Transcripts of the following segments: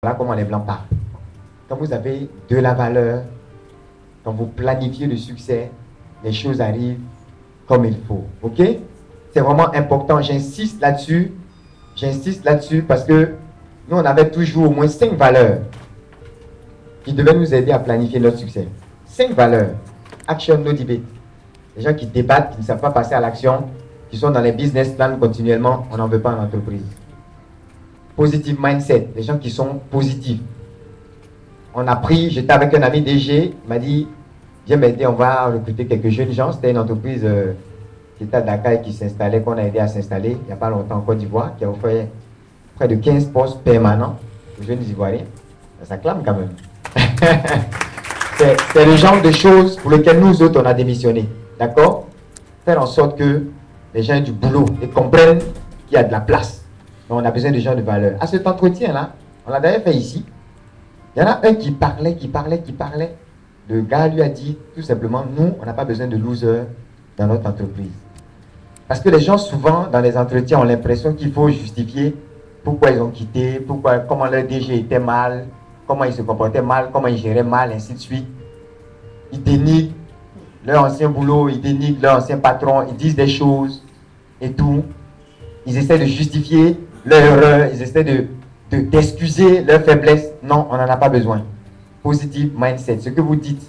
Voilà comment les Blancs parlent. Quand vous avez de la valeur, quand vous planifiez le succès, les choses arrivent comme il faut. OK? C'est vraiment important. J'insiste là-dessus. J'insiste là-dessus parce que nous, on avait toujours au moins 5 valeurs qui devaient nous aider à planifier notre succès. 5 valeurs. Action, no debate. Les gens qui débattent, qui ne savent pas passer à l'action, qui sont dans les business plans continuellement, on n'en veut pas en entreprise. Positive mindset, les gens qui sont positifs. On a pris, j'étais avec un ami DG, il m'a dit, viens m'aider, on va recruter quelques jeunes gens. C'était une entreprise qui était à Dakar et qui s'installait, qu'on a aidé à s'installer il n'y a pas longtemps en Côte d'Ivoire, qui a offert près de 15 postes permanents aux jeunes Ivoiriens. Ça clame quand même. C'est le genre de choses pour lesquelles nous autres, on a démissionné. D'accord? Faire en sorte que les gens aient du boulot et comprennent qu'il y a de la place. Donc, on a besoin de gens de valeur. À cet entretien-là, on l'a d'ailleurs fait ici. Il y en a un qui parlait. Le gars lui a dit tout simplement, nous, on n'a pas besoin de losers dans notre entreprise. Parce que les gens, souvent, dans les entretiens, ont l'impression qu'il faut justifier pourquoi ils ont quitté, comment leur DG était mal, comment ils se comportaient mal, comment ils géraient mal, ainsi de suite. Ils dénigrent leur ancien boulot, ils dénigrent leur ancien patron, ils disent des choses et tout. Ils essaient de justifier leur erreur, ils essaient d'excuser leur faiblesse. Non, on n'en a pas besoin. Positive mindset, ce que vous dites,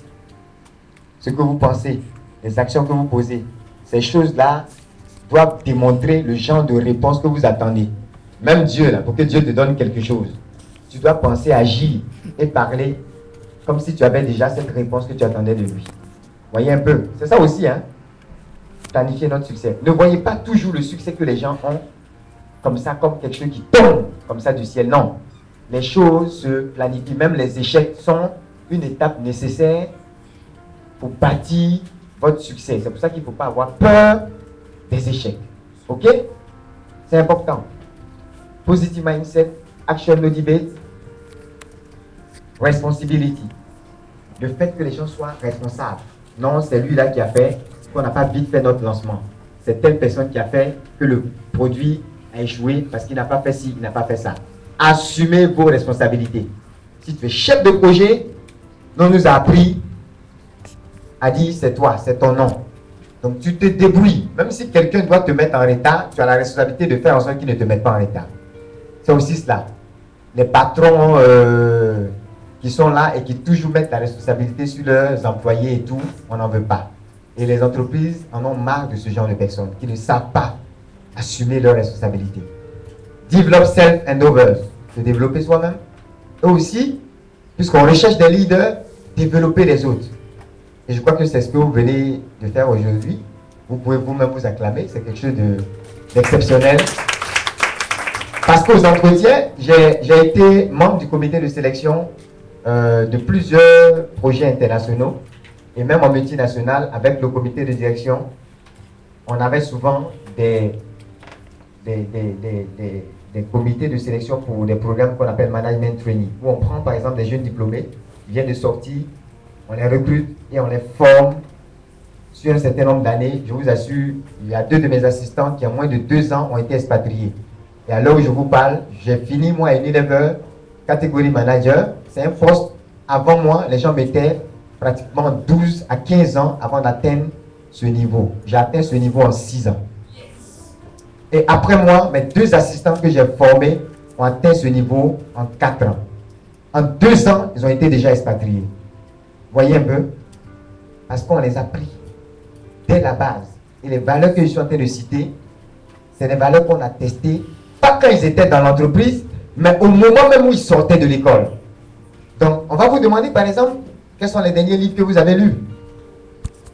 ce que vous pensez, les actions que vous posez, ces choses-là doivent démontrer le genre de réponse que vous attendez. Même Dieu, là, pour que Dieu te donne quelque chose, tu dois penser, agir et parler comme si tu avais déjà cette réponse que tu attendais de lui. Voyez un peu, c'est ça aussi, hein? Planifier notre succès. Ne voyez pas toujours le succès que les gens ont comme ça, comme quelque chose qui tombe comme ça du ciel. Non. Les choses se planifient. Même les échecs sont une étape nécessaire pour bâtir votre succès. C'est pour ça qu'il ne faut pas avoir peur des échecs. OK? C'est important. Positive mindset, action, no debate, responsibility. Le fait que les gens soient responsables. Non, c'est lui-là qui a fait qu'on n'a pas vite fait notre lancement. C'est telle personne qui a fait que le produit a échoué parce qu'il n'a pas fait ci, il n'a pas fait ça. Assumez vos responsabilités. Si tu es chef de projet, on nous a appris à dire c'est toi, c'est ton nom. Donc tu te débrouilles. Même si quelqu'un doit te mettre en retard, tu as la responsabilité de faire en sorte qu'il ne te mette pas en retard. C'est aussi cela. Les patrons qui sont là et qui toujours mettent la responsabilité sur leurs employés et tout, on n'en veut pas. Et les entreprises en ont marre de ce genre de personnes qui ne savent pas assumer leurs responsabilités. Develop self and others. Se développer soi-même. Et aussi, puisqu'on recherche des leaders, développer les autres. Et je crois que c'est ce que vous venez de faire aujourd'hui. Vous pouvez vous-même vous acclamer. C'est quelque chose d'exceptionnel. Parce qu'aux entretiens, j'ai été membre du comité de sélection de plusieurs projets internationaux. Et même en multinational, avec le comité de direction, on avait souvent des comités de sélection pour des programmes qu'on appelle Management Training, où on prend par exemple des jeunes diplômés qui viennent de sortir, on les recrute et on les forme sur un certain nombre d'années. Je vous assure, il y a 2 de mes assistants qui en moins de 2 ans ont été expatriés. Et à l'heure où je vous parle, j'ai fini moi à Unilever, catégorie manager. C'est un poste, avant moi, les gens mettaient pratiquement 12 à 15 ans avant d'atteindre ce niveau. J'ai atteint ce niveau en 6 ans. Et après moi, mes 2 assistants que j'ai formés ont atteint ce niveau en 4 ans. En 2 ans, ils ont été déjà expatriés. Voyez un peu? Parce qu'on les a pris dès la base. Et les valeurs que je suis en train de citer, c'est des valeurs qu'on a testées, pas quand ils étaient dans l'entreprise, mais au moment même où ils sortaient de l'école. Donc, on va vous demander, par exemple, quels sont les derniers livres que vous avez lus?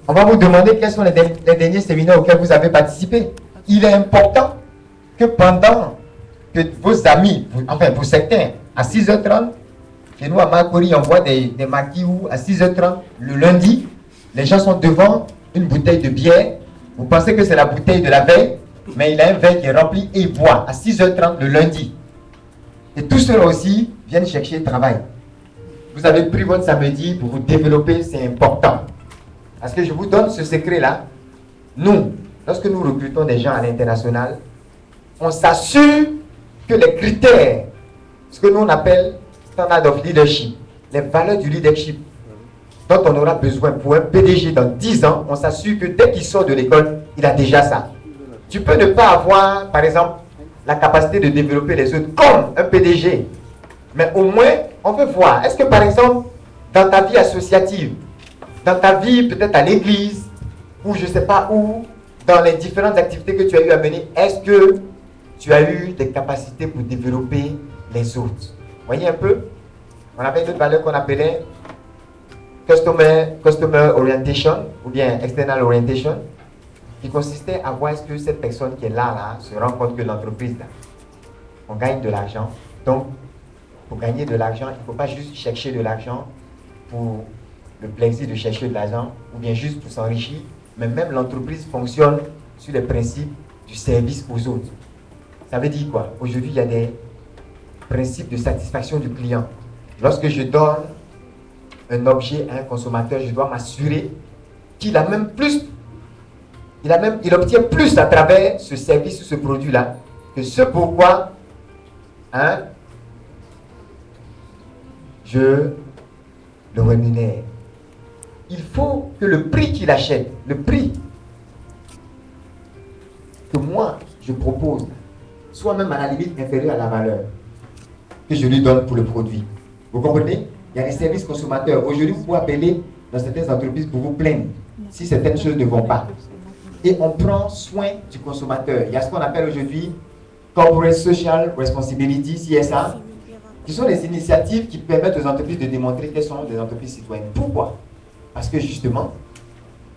On va vous demander quels sont les derniers séminaires auxquels vous avez participé. Il est important que pendant que vos amis, enfin pour certains, à 6h30, chez nous à Makori, on voit des maquis où à 6h30, le lundi, les gens sont devant une bouteille de bière. Vous pensez que c'est la bouteille de la veille, mais il a un verre qui est rempli et il boit à 6h30 le lundi. Et tous ceux-là aussi viennent chercher travail. Vous avez pris votre samedi pour vous développer, c'est important. Parce que je vous donne ce secret-là. Nous, lorsque nous recrutons des gens à l'international, on s'assure que les critères, ce que nous on appelle standard of leadership, les valeurs du leadership dont on aura besoin pour un PDG dans 10 ans, on s'assure que dès qu'il sort de l'école, il a déjà ça. Tu peux ne pas avoir, par exemple, la capacité de développer les autres comme un PDG. Mais au moins, on veut voir. Est-ce que, par exemple, dans ta vie associative, dans ta vie peut-être à l'église, ou je ne sais pas où, dans les différentes activités que tu as eu à mener, est-ce que tu as eu des capacités pour développer les autres? Vous voyez un peu? On avait une autre valeur qu'on appelait Customer Orientation, ou bien External Orientation, qui consistait à voir est-ce que cette personne qui est là, se rend compte que l'entreprise, on gagne de l'argent. Donc, pour gagner de l'argent, il ne faut pas juste chercher de l'argent pour le plaisir de chercher de l'argent, ou bien juste pour s'enrichir, mais même l'entreprise fonctionne sur les principes du service aux autres. Ça veut dire quoi? Aujourd'hui, il y a des principes de satisfaction du client. Lorsque je donne un objet à un consommateur, je dois m'assurer qu'il a même plus, il obtient plus à travers ce service ou ce produit-là que ce pourquoi je le rémunère. Il faut que le prix qu'il achète, le prix que moi je propose, soit même à la limite inférieur à la valeur que je lui donne pour le produit. Vous comprenez? Il y a des services consommateurs. Aujourd'hui, vous pouvez appeler dans certaines entreprises pour vous plaindre si certaines choses ne vont pas. Et on prend soin du consommateur. Il y a ce qu'on appelle aujourd'hui Corporate Social Responsibility, CSR, qui sont des initiatives qui permettent aux entreprises de démontrer qu'elles sont des entreprises citoyennes. Pourquoi? Parce que justement,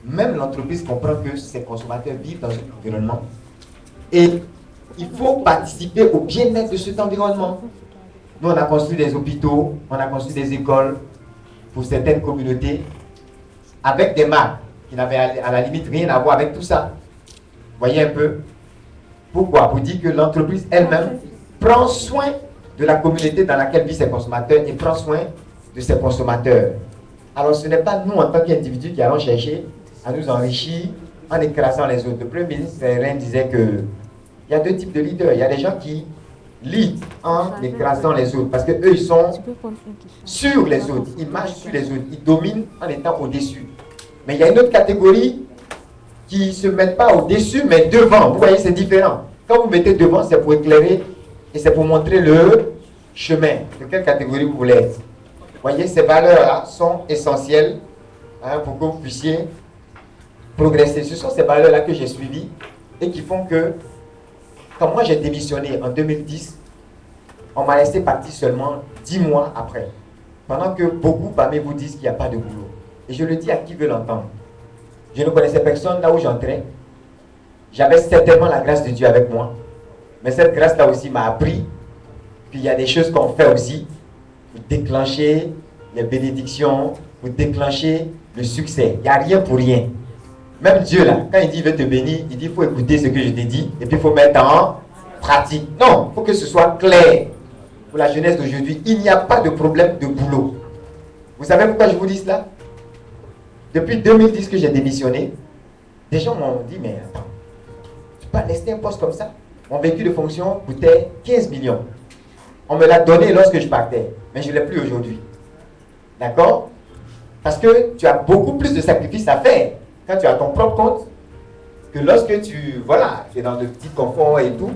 même l'entreprise comprend que ses consommateurs vivent dans un environnement et il faut participer au bien-être de cet environnement. Nous, on a construit des hôpitaux, on a construit des écoles pour certaines communautés avec des marques qui n'avaient à la limite rien à voir avec tout ça. Vous voyez un peu? Pourquoi? Pour dire que l'entreprise elle-même prend soin de la communauté dans laquelle vivent ses consommateurs et prend soin de ses consommateurs. Alors, ce n'est pas nous, en tant qu'individus, qui allons chercher à nous enrichir en écrasant les autres. Le Premier ministre Rennes disait qu'il y a deux types de leaders. Il y a des gens qui lead en écrasant les autres parce qu'eux, ils sont sur les autres. Ils marchent sur les autres. Ils dominent en étant au-dessus. Mais il y a une autre catégorie qui ne se mettent pas au-dessus, mais devant. Vous voyez, c'est différent. Quand vous mettez devant, c'est pour éclairer et c'est pour montrer le chemin. De quelle catégorie vous voulez être? Vous voyez, ces valeurs-là sont essentielles pour que vous puissiez progresser. Ce sont ces valeurs-là que j'ai suivies et qui font que, quand moi j'ai démissionné en 2010, on m'a laissé partir seulement 10 mois après. Pendant que beaucoup parmi vous disent qu'il n'y a pas de boulot. Et je le dis à qui veut l'entendre. Je ne connaissais personne là où j'entrais. J'avais certainement la grâce de Dieu avec moi. Mais cette grâce-là aussi m'a appris qu'il y a des choses qu'on fait aussi pour déclencher les bénédictions, pour déclencher le succès. Il n'y a rien pour rien. Même Dieu, là, quand il dit « veut te bénir », il dit « il faut écouter ce que je t'ai dit et puis il faut mettre en pratique ». Non, il faut que ce soit clair. Pour la jeunesse d'aujourd'hui, il n'y a pas de problème de boulot. Vous savez pourquoi je vous dis cela? Depuis 2010 que j'ai démissionné, des gens m'ont dit « mais attends, tu peux laisser un poste comme ça ?» Mon véhicule de fonction coûtait 15 millions. On me l'a donné lorsque je partais, mais je ne l'ai plus aujourd'hui. D'accord? Parce que tu as beaucoup plus de sacrifices à faire quand tu as ton propre compte que lorsque tu es dans le petit confort et tout.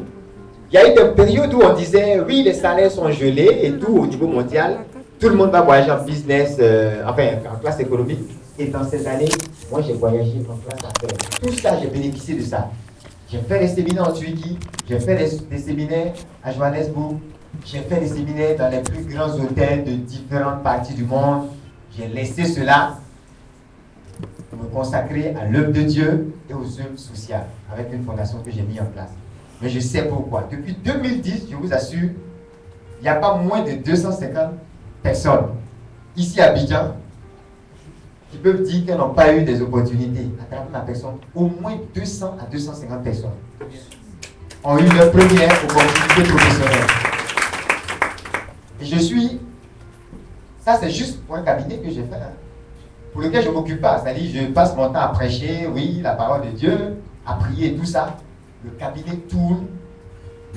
Il y a eu des périodes où on disait oui, les salaires sont gelés et tout au niveau mondial. Tout le monde va voyager en business, en classe économique. Et dans ces années, moi j'ai voyagé en classe affaires. Tout ça, j'ai bénéficié de ça. J'ai fait des séminaires en Turquie, j'ai fait des séminaires à Johannesburg, j'ai fait des séminaires dans les plus grands hôtels de différentes parties du monde. J'ai laissé cela pour me consacrer à l'œuvre de Dieu et aux œuvres sociales avec une fondation que j'ai mise en place. Mais je sais pourquoi. Depuis 2010, je vous assure, il n'y a pas moins de 250 personnes ici à Abidjan qui peuvent dire qu'elles n'ont pas eu des opportunités à travers ma personne. Au moins 200 à 250 personnes ont eu leur première opportunité professionnelle. Et je suis... Ça, c'est juste pour un cabinet que j'ai fait, pour lequel je ne m'occupe pas. C'est-à-dire, je passe mon temps à prêcher, oui, la parole de Dieu, à prier, tout ça. Le cabinet tourne.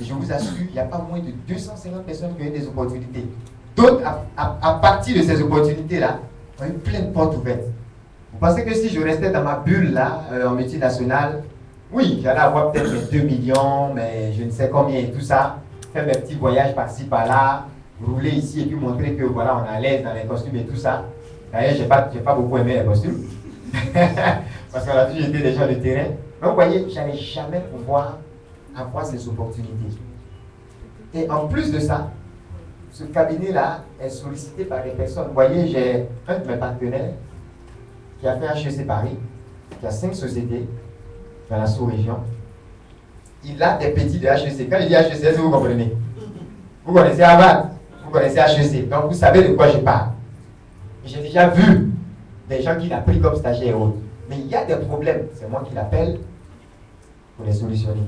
Et je vous assure, il n'y a pas moins de 250 personnes qui ont eu des opportunités. d'autres, à partir de ces opportunités-là, ont eu plein de portes ouvertes. Vous pensez que si je restais dans ma bulle, là, en multinationale, oui, j'allais avoir peut-être mes 2 millions, mais je ne sais combien et tout ça, faire mes petits voyages par-ci, par-là, rouler ici et puis montrer que voilà, on est à l'aise dans les costumes et tout ça. D'ailleurs, je n'ai pas beaucoup aimé les costumes. Parce qu'on a toujours été des gens de terrain. Mais vous voyez, je n'allais jamais pouvoir avoir ces opportunités. Et en plus de ça, ce cabinet-là est sollicité par des personnes. Vous voyez, j'ai un de mes partenaires qui a fait HEC Paris, qui a 5 sociétés dans la sous-région. Il a des petits de HEC. Quand il dit HEC, est-ce que vous comprenez? Vous connaissez Harvard, vous connaissez HEC, donc vous savez de quoi je parle. J'ai déjà vu des gens qui l'ont pris comme stagiaire et autres. Mais il y a des problèmes, c'est moi qui l'appelle pour les solutionner.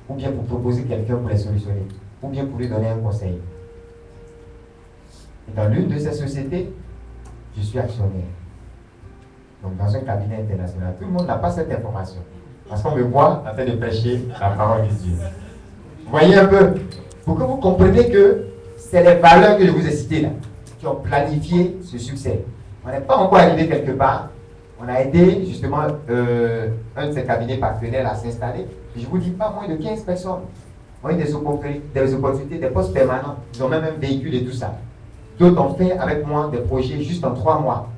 Ou bien pour proposer quelqu'un pour les solutionner. Ou bien pour lui donner un conseil. Et dans l'une de ces sociétés, je suis actionnaire. Donc dans un cabinet international, tout le monde n'a pas cette information. Parce qu'on me voit en train de prêcher la parole de Dieu. Vous voyez un peu, pour que vous compreniez que c'est les valeurs que je vous ai citées là, qui ont planifié ce succès. On n'est pas encore arrivé quelque part. On a aidé justement un de ces cabinets partenaires à s'installer. Je vous dis pas moins de 15 personnes ont eu des opportunités, des postes permanents. Ils ont même un véhicule et tout ça. D'autres ont fait avec moi des projets juste en 3 mois.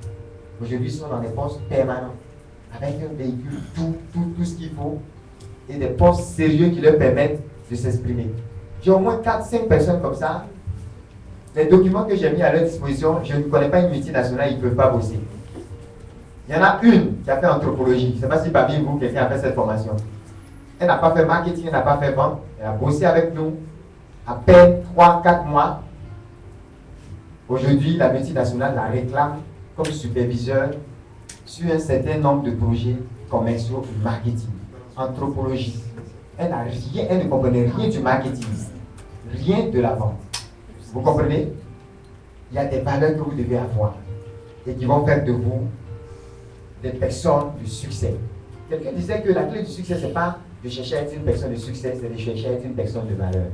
Aujourd'hui, ils sont dans des postes permanents. Avec un véhicule, tout ce qu'il faut. Et des postes sérieux qui leur permettent de s'exprimer. J'ai au moins 4-5 personnes comme ça. Les documents que j'ai mis à leur disposition, je ne connais pas une multinationale, ils ne peuvent pas bosser. Il y en a une qui a fait anthropologie. Je ne sais pas si parmi vous, quelqu'un a fait cette formation. Elle n'a pas fait marketing, elle n'a pas fait vente. Elle a bossé avec nous à peine 3-4 mois. Aujourd'hui, la multinationale la réclame comme superviseur sur un certain nombre de projets commerciaux marketing, anthropologie. Elle n'a rien, elle ne comprenait rien du marketing, rien de la vente. Vous comprenez? Il y a des valeurs que vous devez avoir et qui vont faire de vous des personnes de succès. Quelqu'un disait que la clé du succès, ce n'est pas de chercher à être une personne de succès, c'est de chercher à être une personne de valeur.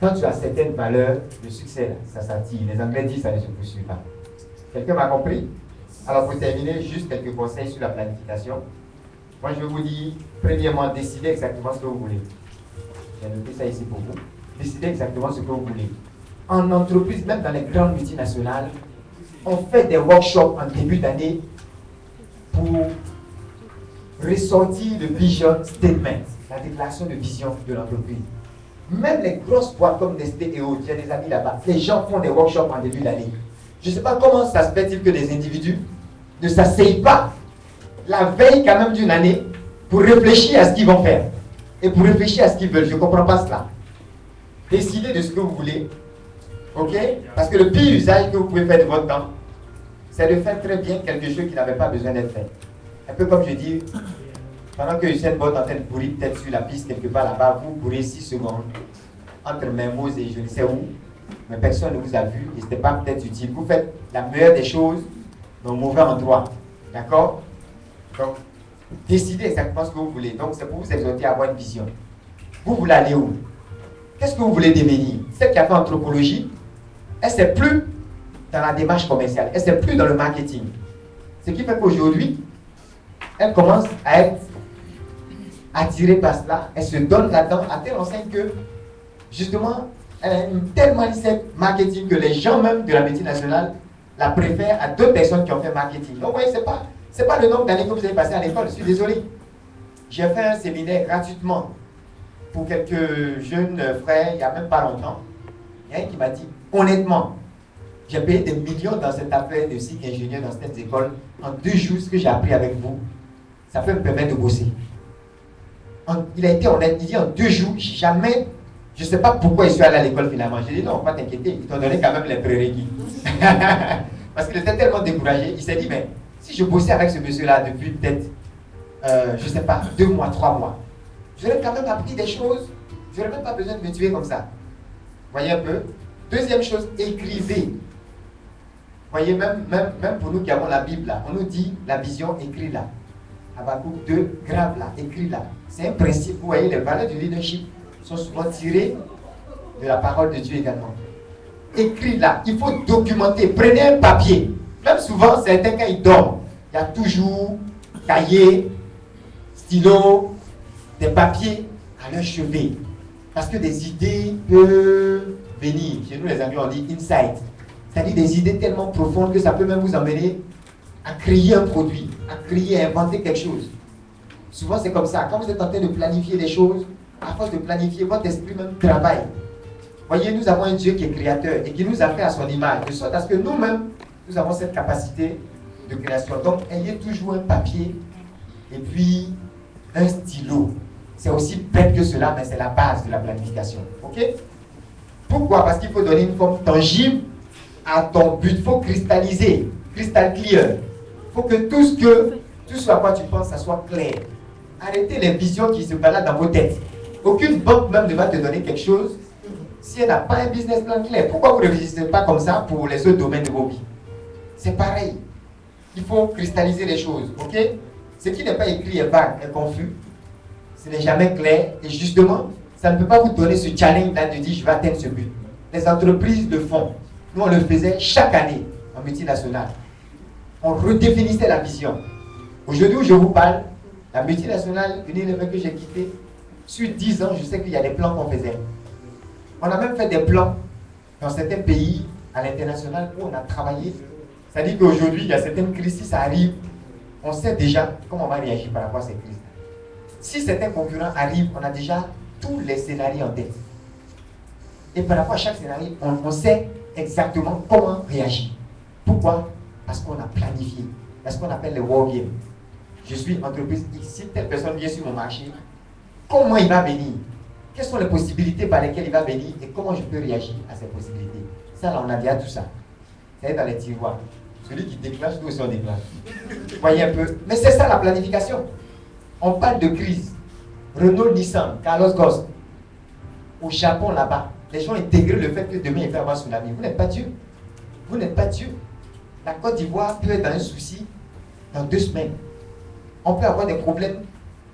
Quand tu as certaines valeurs, le succès, là, ça s'attire. Les Anglais disent ça ne se poursuit pas. Quelqu'un m'a compris? Alors pour terminer, juste quelques conseils sur la planification. Moi je vais vous dire, premièrement, décidez exactement ce que vous voulez. J'ai noté ça ici pour vous. Décidez exactement ce que vous voulez. En entreprise, même dans les grandes multinationales, on fait des workshops en début d'année pour ressortir le vision statement, la déclaration de vision de l'entreprise. Même les grosses boîtes comme Nestlé et autres, j'ai des amis là-bas, les gens font des workshops en début d'année. Je ne sais pas comment ça se fait-il que des individus ne s'asseyent pas la veille quand même d'une année pour réfléchir à ce qu'ils vont faire et pour réfléchir à ce qu'ils veulent. Je ne comprends pas cela. Décidez de ce que vous voulez. Ok? Parce que le pire usage que vous pouvez faire de votre temps, c'est de faire très bien quelque chose qui n'avait pas besoin d'être fait. Un peu comme je dis, pendant que Usain Bolt est en train de courir peut-être sur la piste quelque part là-bas, vous courez 6 secondes entre Mermoz et je ne sais où, mais personne ne vous a vu et ce n'était pas peut-être utile. Vous faites la meilleure des choses dans le mauvais endroit. D'accord? Donc, décidez exactement ce que vous voulez. Donc, c'est pour vous exhorter à avoir une vision. Vous voulez aller où? Qu'est-ce que vous voulez devenir? Celle qui a fait anthropologie, elle ne sait plus dans la démarche commerciale, elle ne sait plus dans le marketing. Ce qui fait qu'aujourd'hui, elle commence à être attirée par cela, elle se donne là-dedans à telle enseigne que, justement, elle a une telle mindset marketing que les gens même de la multinationale la préfèrent à d'autres personnes qui ont fait marketing. Donc, vous voyez, ce n'est pas le nombre d'années que vous avez passé à l'école, je suis désolé. J'ai fait un séminaire gratuitement pour quelques jeunes frères il n'y a même pas longtemps. Il y a un qui m'a dit, honnêtement, j'ai payé des millions dans cette affaire de cycle ingénieur dans cette école. En 2 jours, ce que j'ai appris avec vous, ça peut me permettre de bosser. Il a été honnête, il dit en 2 jours, jamais, je ne sais pas pourquoi je suis allé à l'école finalement. J'ai dit non, pas t'inquiéter, ils t'ont donné quand même les prérequis. Parce qu'il était tellement découragé, il s'est dit, mais si je bossais avec ce monsieur-là depuis peut-être, je ne sais pas, 2 mois, 3 mois, j'aurais quand même appris des choses, je n'aurais même pas besoin de me tuer comme ça. Voyez un peu. Deuxième chose, écrivez. Voyez, même pour nous qui avons la Bible là, on nous dit la vision, écris-la. Habakkuk 2, grave-la, écris-la. C'est un principe, vous voyez, les valeurs du leadership sont souvent tirées de la parole de Dieu également. écrit là. Il faut documenter. Prenez un papier. Même souvent, certains, quand ils dorment, il y a toujours cahier, stylo, des papiers à leur chevet. Parce que des idées peuvent venir. Chez nous, les Anglais, on dit insight. C'est-à-dire des idées tellement profondes que ça peut même vous emmener à créer un produit, à créer, à inventer quelque chose. Souvent, c'est comme ça. Quand vous êtes en train de planifier des choses, à force de planifier, votre esprit même travaille. Voyez, nous avons un Dieu qui est créateur et qui nous a fait à son image, de sorte à ce que nous-mêmes, nous avons cette capacité de création. Donc, ayez toujours un papier et puis un stylo. C'est aussi bête que cela, mais c'est la base de la planification. Ok? Pourquoi? Parce qu'il faut donner une forme tangible à ton but. Il faut cristalliser, crystal clear. Il faut que tout ce à quoi tu penses, ça soit clair. Arrêtez les visions qui se baladent dans vos têtes. Aucune banque même ne va te donner quelque chose si elle n'a pas un business plan clair. Pourquoi vous ne réfléchissez pas comme ça pour les autres domaines de vos vies? C'est pareil. Il faut cristalliser les choses. Ok? Ce qui n'est pas écrit est vague, est confus. Ce n'est jamais clair. Et justement, ça ne peut pas vous donner ce challenge-là de dire je vais atteindre ce but. Les entreprises le font. Nous, on le faisait chaque année en multinationale. On redéfinissait la vision. Aujourd'hui où je vous parle, la multinationale, Unilever que j'ai quittée, sur 10 ans, je sais qu'il y a des plans qu'on faisait. On a même fait des plans dans certains pays à l'international où on a travaillé. C'est-à-dire qu'aujourd'hui, il y a certaines crises, si ça arrive, on sait déjà comment on va réagir par rapport à ces crises. Si certains concurrents arrivent, on a déjà tous les scénarios en tête. Et par rapport à chaque scénario, on sait exactement comment réagir. Pourquoi? Parce qu'on a planifié. Parce qu'on appelle le war game. Je suis entreprise X. Si telle personne vient sur mon marché, comment il va venir? Quelles sont les possibilités par lesquelles il va venir et comment je peux réagir à ces possibilités? Ça, là, on a déjà tout ça. C'est dans les tiroirs. Celui qui déclenche, nous aussi on déclenche. Vous voyez un peu? Mais c'est ça la planification. On parle de crise. Renault, Nissan, Carlos Ghosn. Au Japon, là-bas, les gens intégrent le fait que demain il va y avoir un tsunami. Vous n'êtes pas Dieu. Vous n'êtes pas Dieu. La Côte d'Ivoire peut être dans un souci dans 2 semaines. On peut avoir des problèmes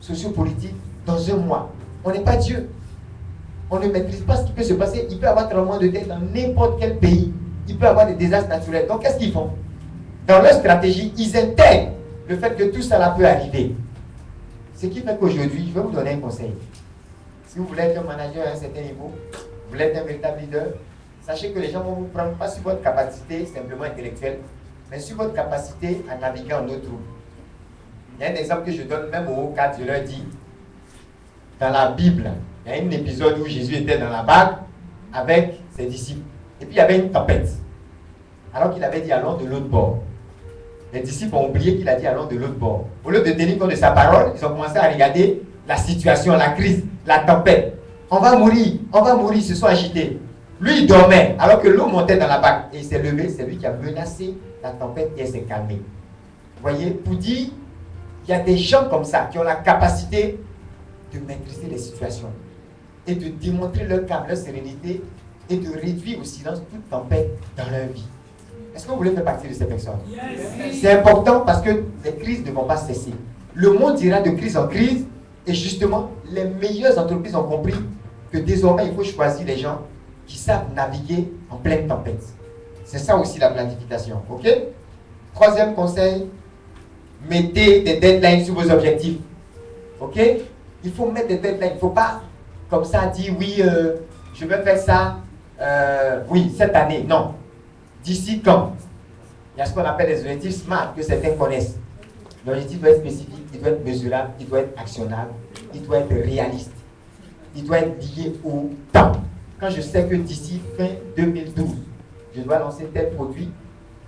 sociopolitiques dans 1 mois. On n'est pas Dieu. On ne maîtrise pas ce qui peut se passer. Il peut y avoir tremblement de terre dans n'importe quel pays. Il peut y avoir des désastres naturels. Donc, qu'est-ce qu'ils font? Dans leur stratégie, ils intègrent le fait que tout cela peut arriver. Ce qui fait qu'aujourd'hui, je vais vous donner un conseil. Si vous voulez être un manager à un certain niveau, vous voulez être un véritable leader, sachez que les gens vont vous prendre pas sur votre capacité simplement intellectuelle, mais sur votre capacité à naviguer en eau trouble. Il y a un exemple que je donne même aux 4, je leur dis, dans la Bible, il y a un épisode où Jésus était dans la barque avec ses disciples. Et puis il y avait une tempête. Alors qu'il avait dit allons de l'autre bord. Les disciples ont oublié qu'il a dit allons de l'autre bord. Au lieu de tenir compte de sa parole, ils ont commencé à regarder la situation, la crise, la tempête. On va mourir, ils se sont agités. Lui, il dormait alors que l'eau montait dans la barque. Et il s'est levé, c'est lui qui a menacé la tempête et elle s'est calmée. Vous voyez, pour dire, il y a des gens comme ça qui ont la capacité de maîtriser les situations et de démontrer leur calme, leur sérénité et de réduire au silence toute tempête dans leur vie. Est-ce que vous voulez faire partie de ces personnes? Yes. C'est important parce que les crises ne vont pas cesser. Le monde ira de crise en crise et justement, les meilleures entreprises ont compris que désormais, il faut choisir les gens qui savent naviguer en pleine tempête. C'est ça aussi la planification. Ok? 3e conseil, mettez des deadlines sur vos objectifs. Ok? Il faut mettre des deadlines. Il ne faut pas comme ça dire oui, je vais faire ça, oui, cette année. Non. D'ici quand? Il y a ce qu'on appelle les objectifs SMART que certains connaissent. L'objectif doit être spécifique, il doit être mesurable, il doit être actionnable, il doit être réaliste. Il doit être lié au temps. Quand je sais que d'ici fin 2012, je dois lancer tel produit,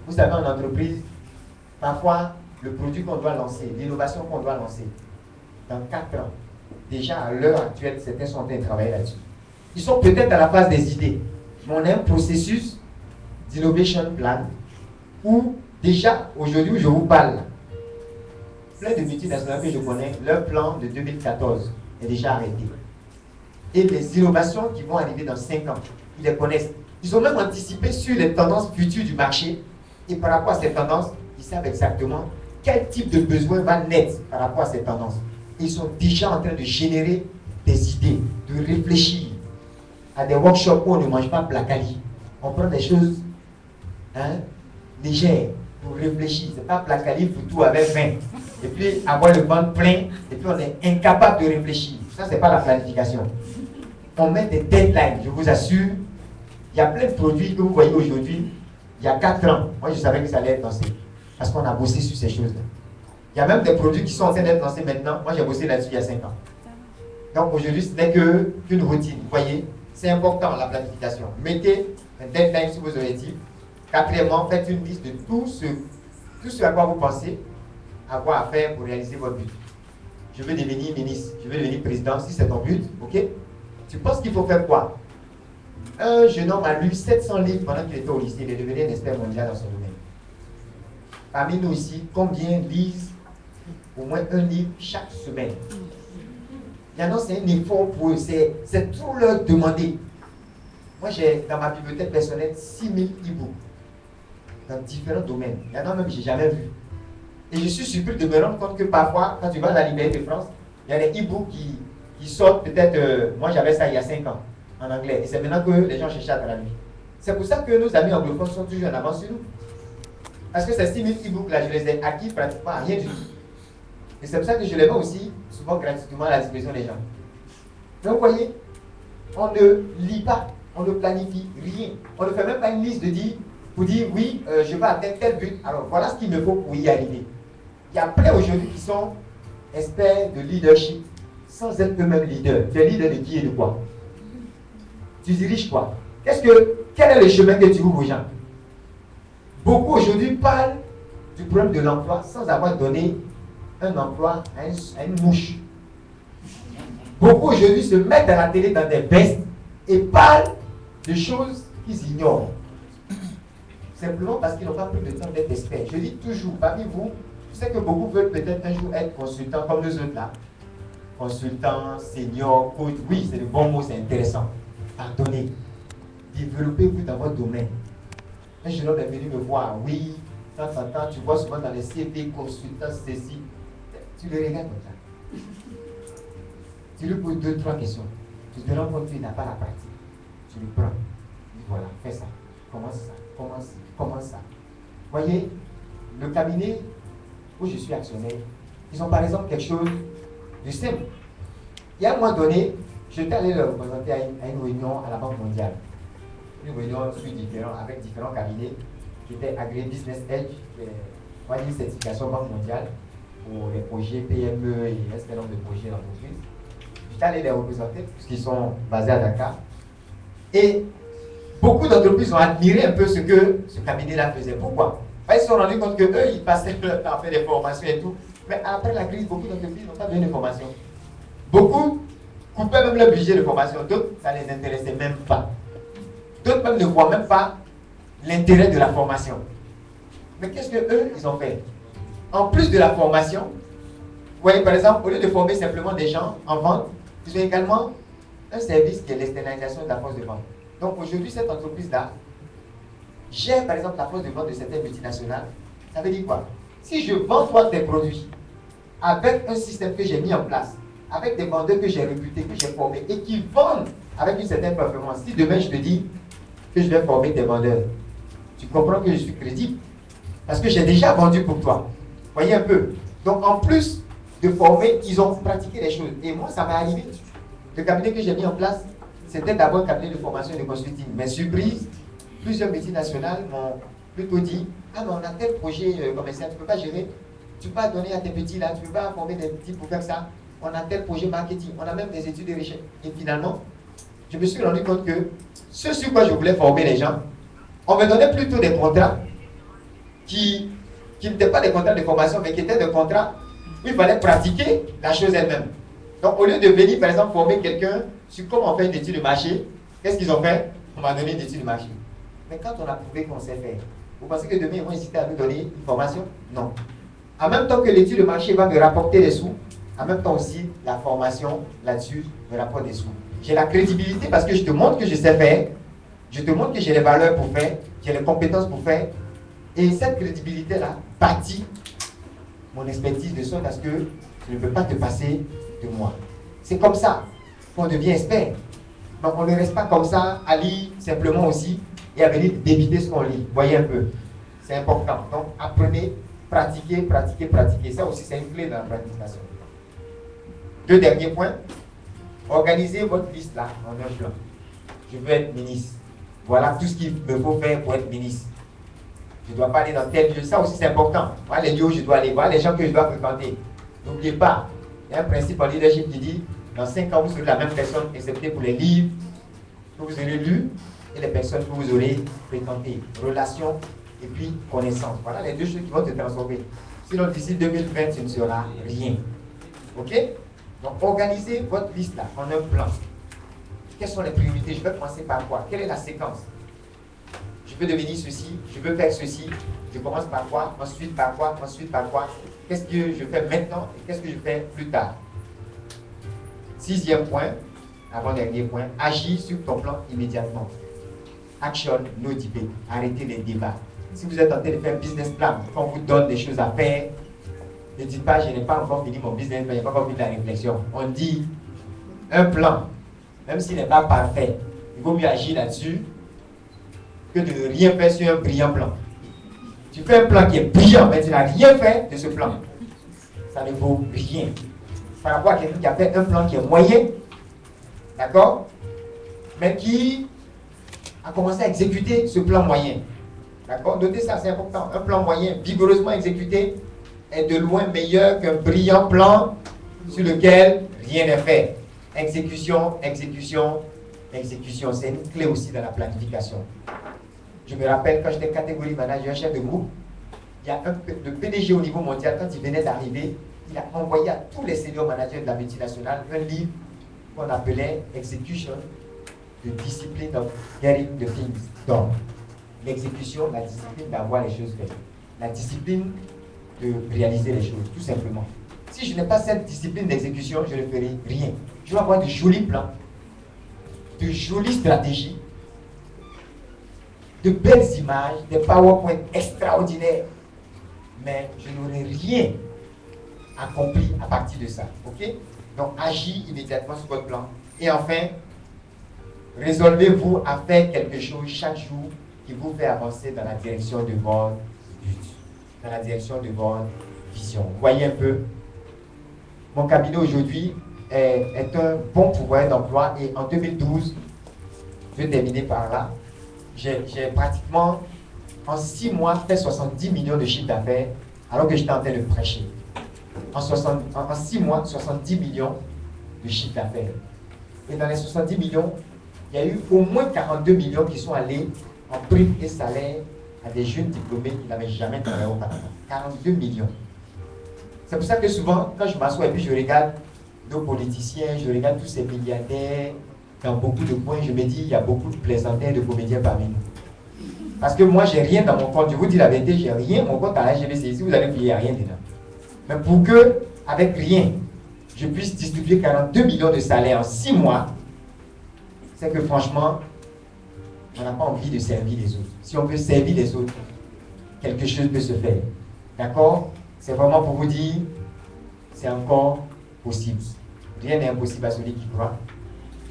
vous savez, en entreprise, parfois, le produit qu'on doit lancer, l'innovation qu'on doit lancer, dans 4 ans, déjà à l'heure actuelle, certains sont en train de travailler là-dessus. Ils sont peut-être à la phase des idées, mais on a un processus d'innovation plan où déjà, aujourd'hui où je vous parle, plein de multinationales que je connais, leur plan de 2014 est déjà arrêté. Et les innovations qui vont arriver dans 5 ans, ils les connaissent. Ils ont même anticipé sur les tendances futures du marché. Et par rapport à ces tendances, ils savent exactement quel type de besoin va naître par rapport à ces tendances. Ils sont déjà en train de générer des idées, de réfléchir à des workshops où on ne mange pas placali. On prend des choses légères pour réfléchir. C'est pas placaler pour tout avec 20. Et puis avoir le ventre plein, et puis on est incapable de réfléchir. Ça, c'est pas la planification. On met des deadlines, je vous assure. Il y a plein de produits que vous voyez aujourd'hui. Il y a 4 ans, moi je savais que ça allait être lancé. Parce qu'on a bossé sur ces choses-là. Il y a même des produits qui sont en train d'être lancés maintenant. Moi j'ai bossé là-dessus il y a 5 ans. Donc aujourd'hui, ce n'est qu'une routine. Vous voyez, c'est important la planification. Mettez un deadline sur vos objectifs. Quatrièmement, faites une liste de tout ce à quoi vous pensez avoir à faire pour réaliser votre but. Je veux devenir ministre, je veux devenir président, si c'est ton but, ok? Tu penses qu'il faut faire quoi? Un jeune homme a lu 700 livres pendant qu'il était au lycée, il est devenu un expert mondial dans son domaine. Parmi nous ici, combien lisent au moins un livre chaque semaine? Il y en a, c'est un effort pour eux, c'est tout leur demander. Moi, j'ai dans ma bibliothèque personnelle 6000 e-books dans différents domaines. Il y en a même que je n'ai jamais vu. Et je suis surpris de me rendre compte que parfois, quand tu vas à la Liberté de France, il y a des e-books qui sortent peut-être, moi j'avais ça il y a 5 ans, en anglais. Et c'est maintenant que les gens cherchent à traduire. C'est pour ça que nos amis anglophones sont toujours en avance sur nous. Parce que ces 6000 e-books là, je les ai acquis pratiquement à rien du tout. Et c'est pour ça que je les mets aussi souvent gratuitement à la disposition des gens. Donc vous voyez, on ne lit pas, on ne planifie rien. On ne fait même pas une liste pour dire oui, je vais atteindre tel but. Alors voilà ce qu'il me faut pour y arriver. Il y a plein aujourd'hui qui sont experts de leadership sans être eux-mêmes leaders. Tu es leader de qui et de quoi? Tu diriges quoi? Quel est le chemin que tu ouvres aux gens? Beaucoup aujourd'hui parlent du problème de l'emploi sans avoir donné un emploi à une mouche. Beaucoup aujourd'hui se mettent à la télé dans des vestes et parlent de choses qu'ils ignorent. Simplement parce qu'ils n'ont pas pris le temps d'être experts. Je dis toujours, parmi vous, je sais que beaucoup veulent peut-être un jour être consultants comme nous autres là. Consultants, seniors, coach, oui, c'est le bon mot, c'est intéressant. Pardonnez. Développez-vous dans votre domaine. Un jeune homme est venu me voir, oui, de temps en temps, tu vois souvent dans les CV, consultants, ceci. Tu le regardes comme ça. Tu lui poses 2-3 questions. Tu te rends compte qu'il n'a pas la pratique. Tu le prends. Tu dis voilà, fais ça. Commence ça. Commence ça. Voyez, le cabinet où je suis actionnaire, ils ont par exemple quelque chose de simple. Il y a un moment donné, j'étais allé le représenter à une réunion à la Banque mondiale. Une réunion avec différents cabinets qui étaient agréés Business Edge, qui est une certification Banque mondiale pour les projets PME et un certain nombre de projets d'entreprise. J'étais allé les représenter puisqu'ils sont basés à Dakar. Et beaucoup d'entreprises ont admiré un peu ce que ce cabinet-là faisait. Pourquoi? Ils se sont rendus compte qu'eux, ils passaient leur temps à faire des formations et tout. Mais après la crise, beaucoup d'entreprises n'ont pas besoin de formation. Beaucoup coupaient même leur budget de formation. D'autres, ça ne les intéressait même pas. D'autres même ne voient même pas l'intérêt de la formation. Mais qu'est-ce qu'eux, ils ont fait? En plus de la formation, vous voyez, par exemple, au lieu de former simplement des gens en vente, ils ont également un service qui est l'externalisation de la force de vente. Donc aujourd'hui, cette entreprise-là gère par exemple la force de vente de certaines multinationales. Ça veut dire quoi? Si je vends toi tes produits avec un système que j'ai mis en place, avec des vendeurs que j'ai recrutés, que j'ai formés et qui vendent avec une certaine performance, si demain je te dis que je vais former tes vendeurs, tu comprends que je suis crédible parce que j'ai déjà vendu pour toi. Voyez un peu. Donc en plus de former, ils ont pratiqué les choses. Et moi, ça m'est arrivé. Le cabinet que j'ai mis en place, c'était d'abord un cabinet de formation et de consulting. Mais surprise, plusieurs multinationales m'ont plutôt dit « Ah, mais on a tel projet commercial, tu ne peux pas gérer, tu ne peux pas donner à tes petits là, tu ne peux pas former des petits pour faire ça. On a tel projet marketing, on a même des études de recherche. » Et finalement, je me suis rendu compte que ce sur quoi je voulais former les gens, on me donnait plutôt des contrats qui n'étaient pas des contrats de formation, mais qui étaient des contrats où il fallait pratiquer la chose elle-même. Donc, au lieu de venir, par exemple, former quelqu'un sur comment on fait une étude de marché, qu'est-ce qu'ils ont fait? On m'a donné une étude de marché. Mais quand on a prouvé qu'on sait faire, vous pensez que demain, ils vont hésiter à nous donner une formation? Non. En même temps que l'étude de marché va me rapporter des sous, en même temps aussi, la formation là-dessus me rapporte des sous. J'ai la crédibilité parce que je te montre que je sais faire, je te montre que j'ai les valeurs pour faire, j'ai les compétences pour faire, et cette crédibilité-là bâtit mon expertise de sorte à ce que je ne peux pas te passer de moi. C'est comme ça qu'on devient expert. Donc on ne reste pas comme ça à lire simplement aussi et à venir débiter ce qu'on lit. Voyez un peu. C'est important. Donc, apprenez, pratiquez, pratiquez, pratiquez. Ça aussi, c'est une clé dans la planification. Deux derniers points. Organisez votre liste là en un plan. Je veux être ministre. Voilà tout ce qu'il me faut faire pour être ministre. Je ne dois pas aller dans tel lieu. Ça aussi, c'est important. Voilà les lieux où je dois aller. Voilà les gens que je dois fréquenter. N'oubliez pas, il y a un principe en leadership qui dit dans 5 ans, vous serez la même personne, excepté pour les livres que vous aurez lus et les personnes que vous aurez fréquentées. Relations et puis connaissances. Voilà les deux choses qui vont te transformer. Sinon, d'ici 2020, ce ne sera rien. Ok? Donc, organisez votre liste là en un plan. Quelles sont les priorités? Je vais commencer par quoi? Quelle est la séquence? Je veux devenir ceci, je veux faire ceci. Je commence par quoi? Ensuite par quoi? Ensuite par quoi? Qu'est-ce que je fais maintenant et qu'est-ce que je fais plus tard? Sixième point, avant-dernier point, agis sur ton plan immédiatement. Action, no debate. Arrêtez les débats. Si vous êtes en train de faire un business plan, quand on vous donne des choses à faire, ne dites pas, je n'ai pas encore fini mon business, mais je n'ai pas encore fini la réflexion. On dit un plan, même s'il n'est pas parfait, il vaut mieux agir là-dessus que de ne rien faire sur un brillant plan. Tu fais un plan qui est brillant, mais tu n'as rien fait de ce plan. Ça ne vaut rien. Par rapport à quelqu'un qui a fait un plan qui est moyen, d'accord, mais qui a commencé à exécuter ce plan moyen. D'accord? Notez ça, c'est important. Un plan moyen vigoureusement exécuté est de loin meilleur qu'un brillant plan sur lequel rien n'est fait. Exécution, exécution, exécution. C'est une clé aussi dans la planification. Je me rappelle quand j'étais catégorie manager, chef de groupe, il y a le PDG au niveau mondial, quand il venait d'arriver, il a envoyé à tous les senior managers de la multinationale un livre qu'on appelait Execution, the discipline of getting the things done. L'exécution, la discipline d'avoir les choses faites. La discipline de réaliser les choses, tout simplement. Si je n'ai pas cette discipline d'exécution, je ne ferai rien. Je vais avoir de jolis plans, de jolies stratégies, de belles images, des PowerPoint extraordinaires, mais je n'aurai rien accompli à partir de ça. Ok? Donc, agis immédiatement sur votre plan. Et enfin, résolvez-vous à faire quelque chose chaque jour qui vous fait avancer dans la direction de votre but, dans la direction de votre vision. Vous voyez un peu, mon cabinet aujourd'hui est un bon pouvoir d'emploi et en 2012, je vais terminer par là, j'ai pratiquement en 6 mois fait 70 millions de chiffre d'affaires alors que j'étais en train de prêcher. En 6 mois, 70 millions de chiffre d'affaires. Et dans les 70 millions, il y a eu au moins 42 millions qui sont allés en prime et salaire à des jeunes diplômés qui n'avaient jamais travaillé auparavant. 42 millions. C'est pour ça que souvent, quand je m'assois et puis je regarde nos politiciens, je regarde tous ces milliardaires, dans beaucoup de points, je me dis, il y a beaucoup de plaisantins, de comédiens parmi nous. Parce que moi, j'ai rien dans mon compte. Je vous dis la vérité, j'ai rien. Mon compte à la HBC, si vous allez payer, il n'y a rien dedans. Mais pour que, avec rien, je puisse distribuer 42 millions de salaires en 6 mois, c'est que franchement, on n'a pas envie de servir les autres. Si on peut servir les autres, quelque chose peut se faire. D'accord? C'est vraiment pour vous dire, c'est encore possible. Rien n'est impossible à celui qui croit.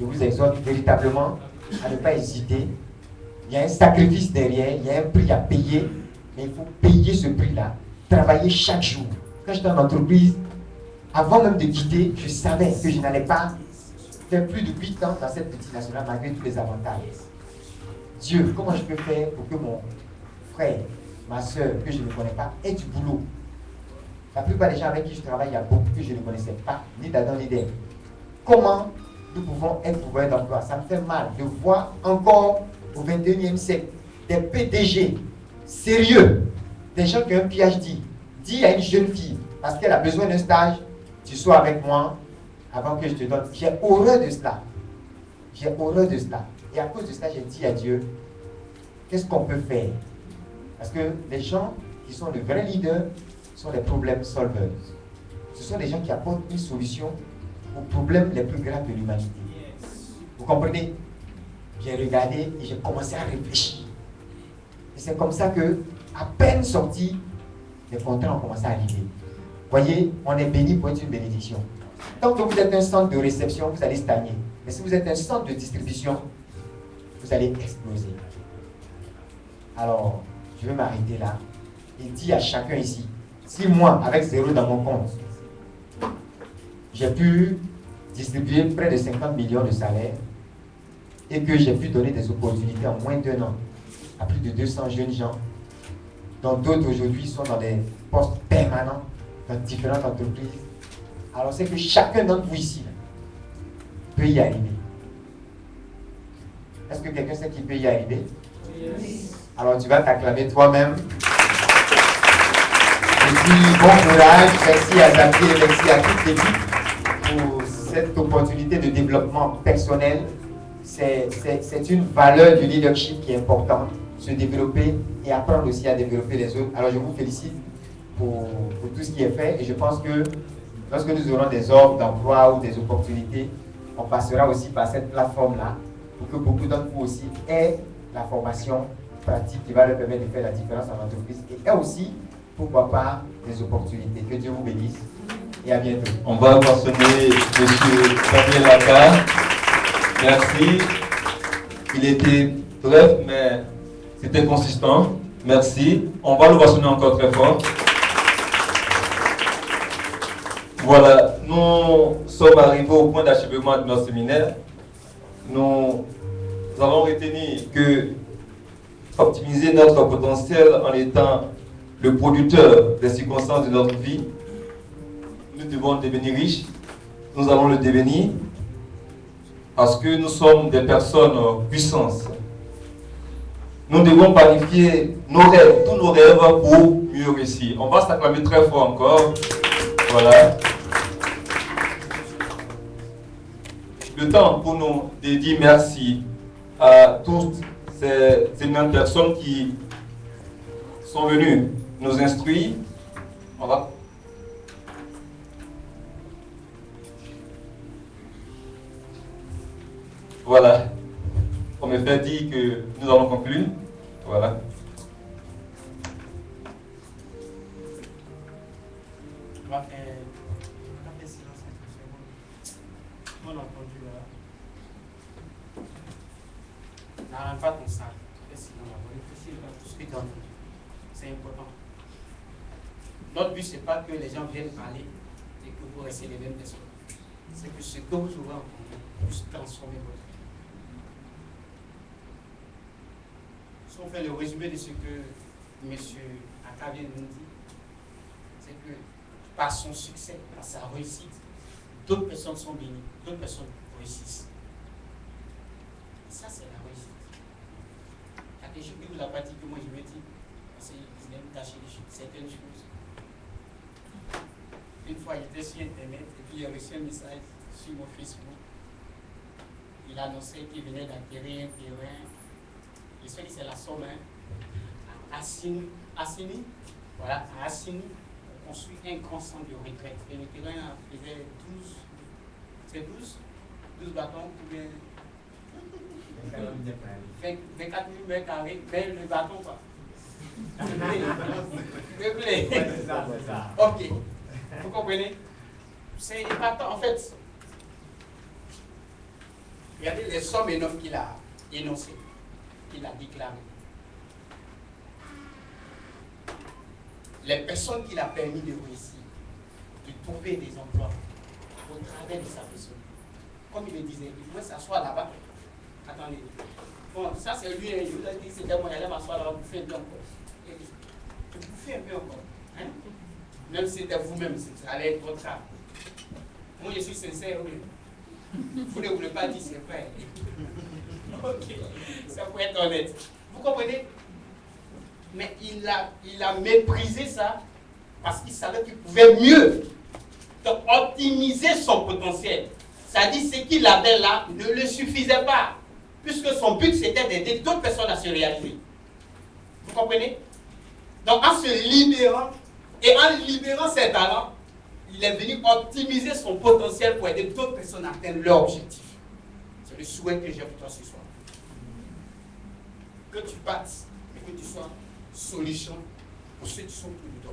Je vous exhorte véritablement à ne pas hésiter. Il y a un sacrifice derrière, il y a un prix à payer, mais il faut payer ce prix-là. Travailler chaque jour. Quand j'étais en entreprise, avant même de quitter, je savais que je n'allais pas faire plus de 8 ans dans cette multinationale malgré tous les avantages. Dieu, comment je peux faire pour que mon frère, ma soeur, que je ne connais pas, ait du boulot? La plupart des gens avec qui je travaille, il y a beaucoup que je ne connaissais pas, ni d'Adam ni d'Ève. Comment nous pouvons être pouvoir d'emploi? Ça me fait mal de voir encore au 21e siècle des PDG sérieux, des gens qui ont un PhD, dit à une jeune fille, parce qu'elle a besoin d'un stage, tu sois avec moi avant que je te donne. J'ai horreur de cela. J'ai horreur de cela. Et à cause de cela, j'ai dit à Dieu, qu'est-ce qu'on peut faire? Parce que les gens qui sont de vrais leaders sont les problèmes solvers. Ce sont des gens qui apportent une solution aux problèmes les plus graves de l'humanité. Vous comprenez? J'ai regardé et j'ai commencé à réfléchir. Et c'est comme ça que, à peine sorti, les contrats ont commencé à arriver. Voyez, on est béni pour être une bénédiction. Tant que vous êtes un centre de réception, vous allez stagner. Mais si vous êtes un centre de distribution, vous allez exploser. Alors, je vais m'arrêter là et dire à chacun ici, si moi, avec 0 dans mon compte, j'ai pu distribuer près de 50 millions de salaires et que j'ai pu donner des opportunités en moins d'1 an à plus de 200 jeunes gens, dont d'autres aujourd'hui sont dans des postes permanents dans différentes entreprises, alors c'est que chacun d'entre vous ici peut y arriver. Est-ce que quelqu'un sait qu'il peut y arriver? Oui. Alors tu vas t'acclamer toi-même. Et puis bon courage, merci à Xavier, merci à toute l'équipe pour cette opportunité de développement personnel. C'est une valeur du leadership qui est importante, se développer et apprendre aussi à développer les autres. Alors je vous félicite pour tout ce qui est fait et je pense que lorsque nous aurons des offres d'emploi ou des opportunités, on passera aussi par cette plateforme-là pour que beaucoup d'entre vous aussi aient la formation pratique qui va leur permettre de faire la différence en entreprise et aussi, pourquoi pas, des opportunités. Que Dieu vous bénisse et à bientôt. On va mentionner M. Daniel Laka. Merci. Il était bref, mais c'était consistant. Merci. On va le mentionner encore très fort. Voilà, nous sommes arrivés au point d'achèvement de notre séminaire. Nous avons retenu que optimiser notre potentiel en étant le producteur des circonstances de notre vie, nous devons devenir riches. Nous allons le devenir parce que nous sommes des personnes puissantes. Nous devons planifier nos rêves, tous nos rêves pour mieux réussir. On va s'acclamer très fort encore. Voilà. Le temps pour nous de dire merci à toutes ces mêmes personnes qui sont venues nous instruire. Voilà. Voilà. On me fait dire que nous allons conclure. Voilà. On va faire silence quelques secondes. On a entendu là. N'arrête pas ton sac. Fais silence. On va réfléchir à tout ce que tu as entendu. C'est important. Notre but, ce n'est pas que les gens viennent parler et que vous restez les mêmes personnes. C'est que ce que vous aurez entendu puisse transformer votre vie. Si on fait le résumé de ce que M. Aka vient de nous dire, c'est que par son succès, par sa réussite, d'autres personnes sont bénies, d'autres personnes réussissent. Et ça, c'est la réussite. Il y a quelque chose qui vous a pas dit que moi je me dis, parce qu'il aime cacher certaines choses. Une fois, il était sur Internet et puis il a reçu un message sur mon Facebook. Il annonçait qu'il venait d'acquérir un terrain. Je sais que c'est la Somme, à Assini. Voilà, à Assini, on construit un grand centre de retraite. Et le terrain faisait 12, c'est 12 bâtons ou bien 24 000 mètres carrés, mais le bâton quoi. Ok, vous comprenez? C'est épatant en fait. Regardez les sommes énormes qu'il a énoncées, qu'il a déclarées. Les personnes qu'il a permis de réussir, de trouver des emplois au travers de sa personne. Comme il le disait, il pouvait s'asseoir là-bas. Attendez. Bon, ça c'est lui, je vous ai dit, c'était moi, j'allais m'asseoir là-bas, bouffer un peu encore. Bouffer un peu encore. Hein? Même si c'était vous-même, ça allait être votre âme. Moi je suis sincère, oui. Vous ne voulez pas dire c'est vrai. Ok, ça peut être honnête. Vous comprenez? Mais il a méprisé ça parce qu'il savait qu'il pouvait mieux. Donc, optimiser son potentiel. C'est-à-dire ce qu'il avait là ne le suffisait pas. Puisque son but c'était d'aider d'autres personnes à se réaliser. Vous comprenez? Donc, en se libérant et en libérant ses talents, il est venu optimiser son potentiel pour aider d'autres personnes à atteindre leur objectif. C'est le souhait que j'ai pour toi ce soir. Que tu passes et que tu sois solution pour ceux qui sont plus de toi.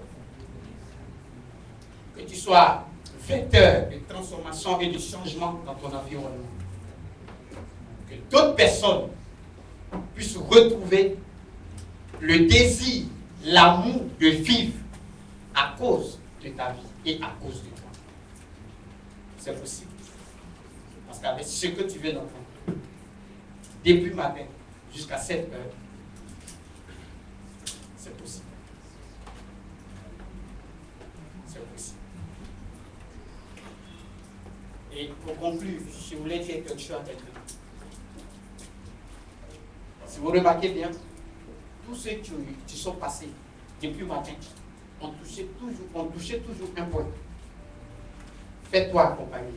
Que tu sois vecteur de transformation et de changement dans ton environnement. Que d'autres personnes puissent retrouver le désir, l'amour de vivre à cause de ta vie et à cause de toi. C'est possible. Parce qu'avec ce que tu viens d'entendre, début matin jusqu'à 7 heures, c'est possible. C'est possible. Et pour conclure, je voulais dire quelque chose à quelqu'un. Si vous remarquez bien, tous ceux qui sont passés depuis matin ont touché toujours un point. Fais-toi accompagner.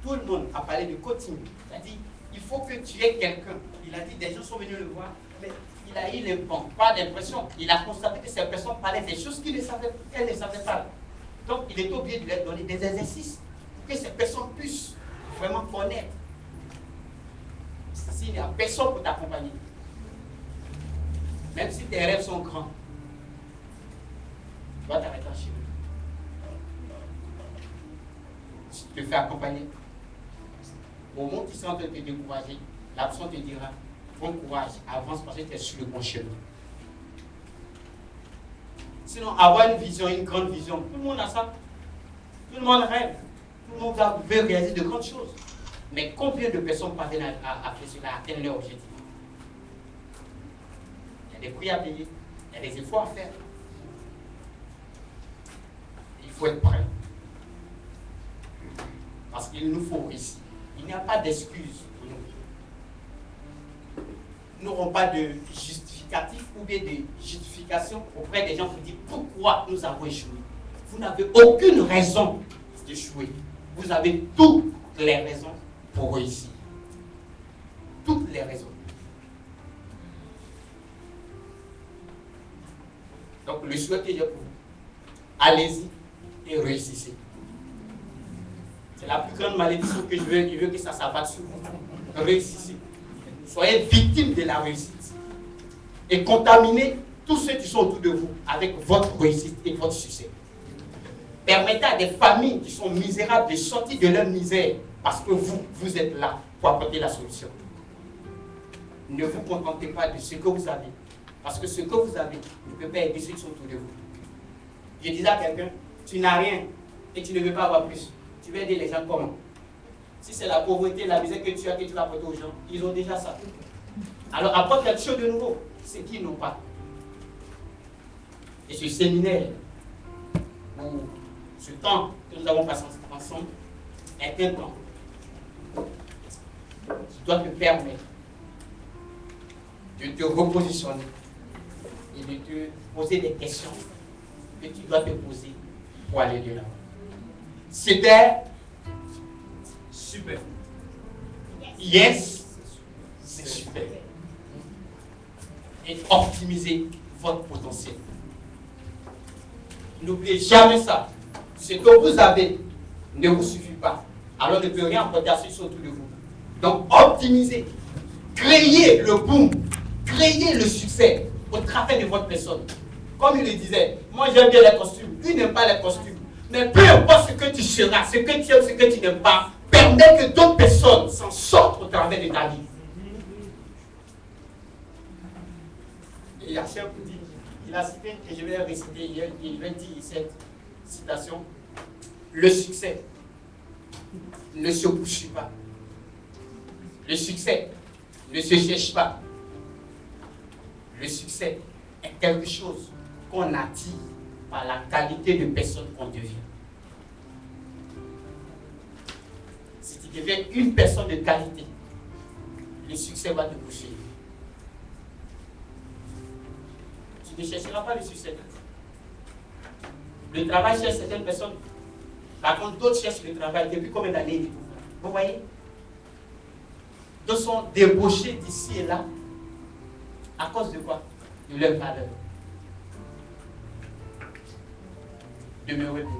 Tout le monde a parlé de coaching. Il a dit, il faut que tu aies quelqu'un. Il a dit, des gens sont venus le voir, mais il a eu pas d'impression. Il a constaté que ces personnes parlaient des choses qu'elles ne savaient pas. Donc, il est obligé de leur donner des exercices pour que ces personnes puissent vraiment connaître. S'il n'y a personne pour t'accompagner, même si tes rêves sont grands, tu dois t'arrêter en Chine. Si tu te fais accompagner, au moment où tu es en train de te décourager, la personne te dira, bon courage, avance parce que tu es sur le bon chemin. Sinon, avoir une vision, une grande vision, tout le monde a ça. Tout le monde rêve. Tout le monde veut réaliser de grandes choses. Mais combien de personnes parviennent à faire cela, à atteindre leur objectif? Il y a des prix à payer, il y a des efforts à faire. Il faut être prêt. Parce qu'il nous faut réussir. Il n'y a pas d'excuse pour nous. Nous n'aurons pas de justificatif ou bien de justification auprès des gens qui disent pourquoi nous avons échoué. Vous n'avez aucune raison d'échouer. Vous avez toutes les raisons pour réussir. Toutes les raisons. Donc le souhait que j'ai pour vous, allez-y et réussissez. C'est la plus grande malédiction que je veux que ça s'abatte sur vous. Réussissez. Soyez victime de la réussite. Et contaminez tous ceux qui sont autour de vous avec votre réussite et votre succès. Permettez à des familles qui sont misérables de sortir de leur misère parce que vous êtes là pour apporter la solution. Ne vous contentez pas de ce que vous avez. Parce que ce que vous avez ne peut pas aider ceux qui sont autour de vous. Je disais à quelqu'un, tu n'as rien et tu ne veux pas avoir plus. Tu veux aider les gens comment? Si c'est la pauvreté, la misère que tu vas apporter aux gens, ils ont déjà ça. Alors apporte quelque chose de nouveau, ce qu'ils n'ont pas. Et ce séminaire, ou ce temps que nous avons passé ensemble, est un temps qui doit te permettre de te repositionner et de te poser des questions que tu dois te poser pour aller de l'avant. C'était super. Yes, c'est super. Et optimisez votre potentiel. N'oubliez jamais ça. Ce que vous avez ne vous suffit pas. Alors ne peut rien apporter à ceux qui sont autour de vous. Donc optimisez. Créez le boom. Créez le succès au travers de votre personne. Comme il le disait, moi j'aime bien les costumes. Lui n'aime pas les costumes. Mais peu importe ce que tu seras, ce que tu aimes, ce que tu n'aimes pas, permets que d'autres personnes s'en sortent au travers de ta vie. Et Hachem dit, il a cité, et je vais réciter, il va dire cette citation, le succès ne se poursuit pas. Le succès ne se cherche pas. Le succès est quelque chose qu'on attire par la qualité de personne qu'on devient. Si tu deviens une personne de qualité, le succès va te poursuivre. Tu ne chercheras pas le succès. Le travail cherche certaines personnes. Par contre, d'autres cherchent le travail. Depuis combien d'années? Vous voyez? D'autres sont débauchés d'ici et là. À cause de quoi? De leur valeur. Demeurez bénis.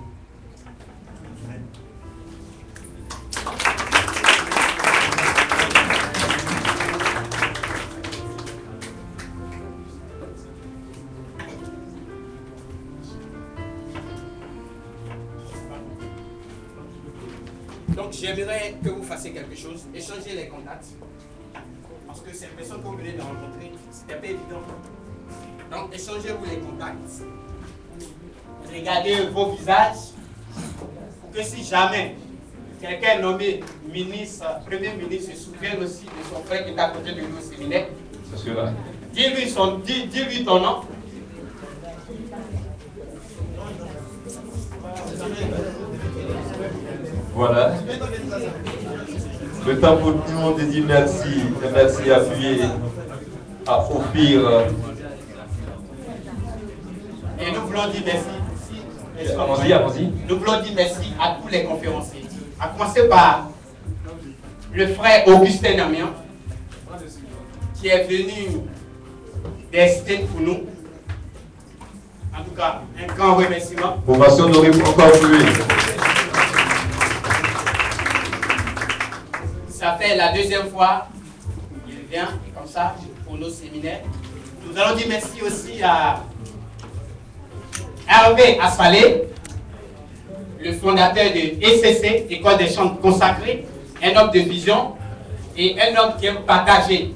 Donc j'aimerais que vous fassiez quelque chose, échanger les contacts. Parce que que ces personnes que vous venez de rencontrer, c'était pas évident. Donc, échangez-vous les contacts. Regardez vos visages. Pour que si jamais quelqu'un est nommé ministre, premier ministre, se souvienne aussi de son frère qui est à côté de nous au séminaire. C'est celui-là. Dis-lui ton nom. Voilà. Le temps pour tout le monde de dire merci. Et merci appuyé à offrir. Et nous voulons dire merci. Allons-y. Nous voulons dire merci à tous les conférenciers. À commencer par le frère Augustin Namian, qui est venu d'Estée pour nous. En tout cas, un grand remerciement. Ovation n'aurait encore plus. Ça fait la deuxième fois qu'il vient comme ça pour nos séminaires. Nous allons dire merci aussi à Hervé Asfalé, le fondateur de ECC, École des Chants Consacrés, un homme de vision et un homme qui aime partager.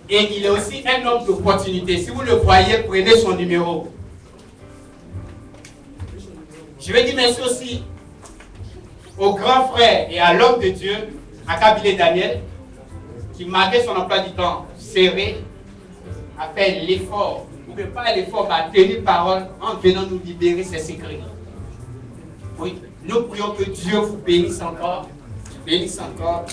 Et il est aussi un homme d'opportunité. Si vous le voyez, prenez son numéro. Je vais dire merci aussi au grand frère et à l'homme de Dieu, à Kabile Daniel, qui malgré son emploi du temps serré, a fait l'effort, ou pas l'effort, mais a tenu parole en venant nous libérer ses secrets. Oui, nous prions que Dieu vous bénisse encore et bénisse encore.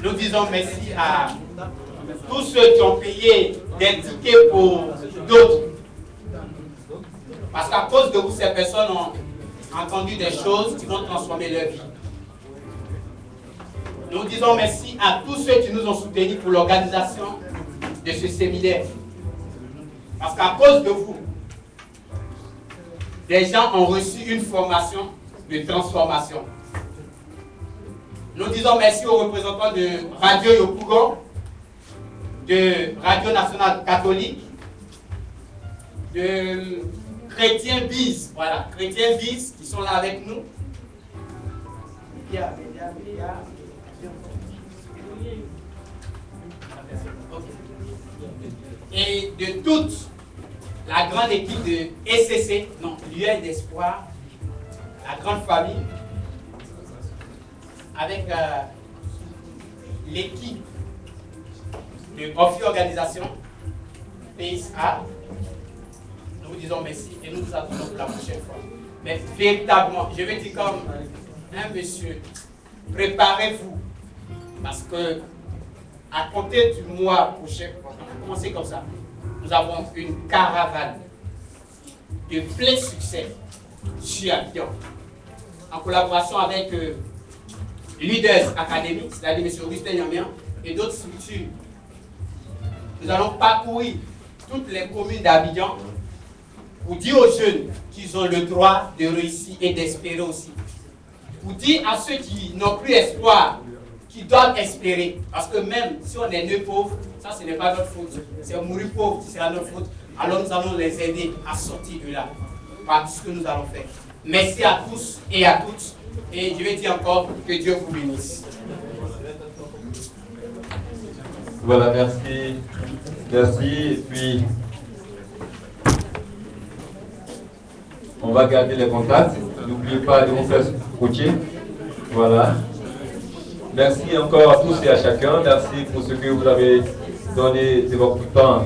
Nous disons merci à tous ceux qui ont payé des tickets pour d'autres. Parce qu'à cause de vous, ces personnes ont entendu des choses qui vont transformer leur vie. Nous disons merci à tous ceux qui nous ont soutenus pour l'organisation de ce séminaire. Parce qu'à cause de vous, des gens ont reçu une formation de transformation. Nous disons merci aux représentants de Radio Yopougon, de Radio Nationale Catholique, de Chrétiens Bis, voilà, Chrétiens Bis qui sont là avec nous. Et de toute la grande équipe de ECC, non, l'UL d'Espoir, la grande famille, avec l'équipe de Office Organisation, PSA, nous vous disons merci et nous vous attendons pour la prochaine fois. Mais véritablement, je vais dire comme un monsieur, préparez-vous, parce que à compter du mois prochain, on va commencer comme ça, nous avons une caravane de plein succès sur Abidjan, en collaboration avec Leaders Academy, c'est-à-dire M. Augustin Namian, et d'autres structures. Nous allons parcourir toutes les communes d'Abidjan pour dire aux jeunes qu'ils ont le droit de réussir et d'espérer aussi. Pour dire à ceux qui n'ont plus espoir qu'ils doivent espérer. Parce que même si on est né pauvre, ça ce n'est pas notre faute. C'est mourir pauvre, c'est notre faute. Alors nous allons les aider à sortir de là par tout ce que nous allons faire. Merci à tous et à toutes. Et je vais dire encore que Dieu vous bénisse. Voilà, merci. Merci. Et puis, on va garder les contacts. N'oubliez pas de vous faire coacher. Voilà. Merci encore à tous et à chacun. Merci pour ce que vous avez donné de votre temps